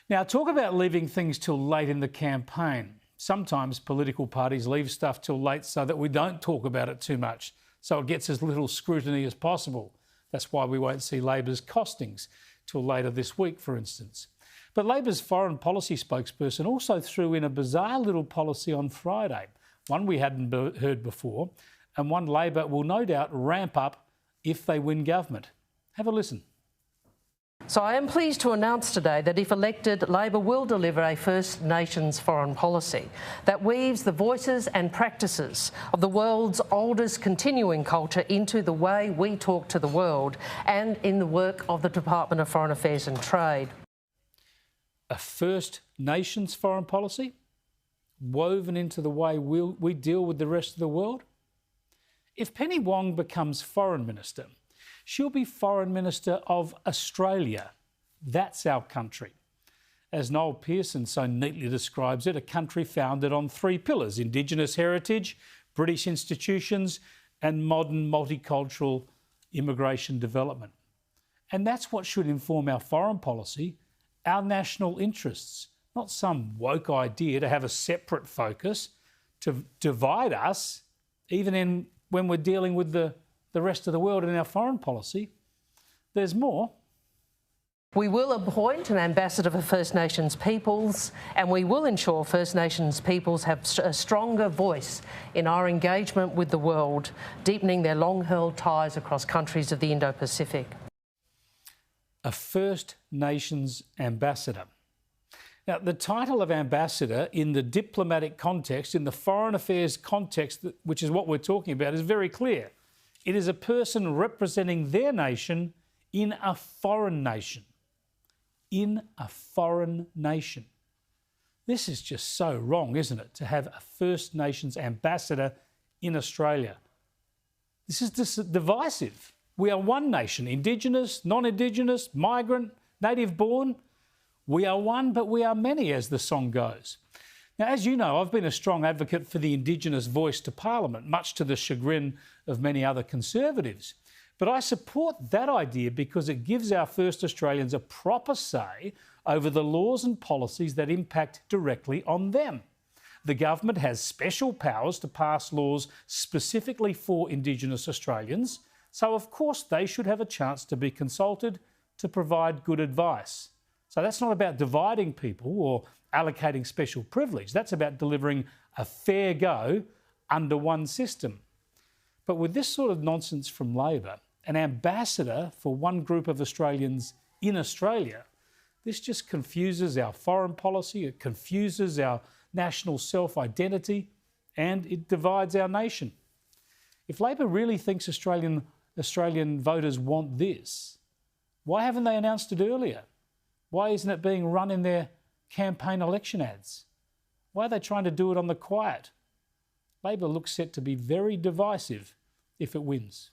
Now, talk about leaving things till late in the campaign. Sometimes political parties leave stuff till late so that we don't talk about it too much, so it gets as little scrutiny as possible. That's why we won't see Labor's costings till later this week, for instance. But Labor's foreign policy spokesperson also threw in a bizarre little policy on Friday, one we hadn't heard before, and one Labor will no doubt ramp up if they win government. Have a listen. So I am pleased to announce today that if elected, Labor will deliver a First Nations foreign policy that weaves the voices and practices of the world's oldest continuing culture into the way we talk to the world and in the work of the Department of Foreign Affairs and Trade. A First Nations foreign policy woven into the way we deal with the rest of the world? If Penny Wong becomes Foreign Minister, she'll be Foreign Minister of Australia. That's our country. As Noel Pearson so neatly describes it, a country founded on three pillars: Indigenous heritage, British institutions, and modern multicultural immigration development. And that's what should inform our foreign policy, our national interests, not some woke idea to have a separate focus, to divide us, even when we're dealing with the rest of the world in our foreign policy. There's more. We will appoint an ambassador for First Nations peoples, and we will ensure First Nations peoples have a stronger voice in our engagement with the world, deepening their long-held ties across countries of the Indo-Pacific. A First Nations ambassador. Now, the title of ambassador in the diplomatic context, in the foreign affairs context, which is what we're talking about, is very clear. It is a person representing their nation in a foreign nation. In a foreign nation. This is just so wrong, isn't it, to have a First Nations ambassador in Australia? This is divisive. We are one nation: Indigenous, non-Indigenous, migrant, native-born. We are one, but we are many, as the song goes. Now, as you know, I've been a strong advocate for the Indigenous voice to Parliament, much to the chagrin of many other Conservatives. But I support that idea because it gives our first Australians a proper say over the laws and policies that impact directly on them. The government has special powers to pass laws specifically for Indigenous Australians, so of course they should have a chance to be consulted to provide good advice. So that's not about dividing people or allocating special privilege. That's about delivering a fair go under one system. But with this sort of nonsense from Labor, an ambassador for one group of Australians in Australia, this just confuses our foreign policy, it confuses our national self-identity, and it divides our nation. If Labor really thinks Australian voters want this, why haven't they announced it earlier? Why isn't it being run in their campaign election ads? Why are they trying to do it on the quiet? Labor looks set to be very divisive if it wins.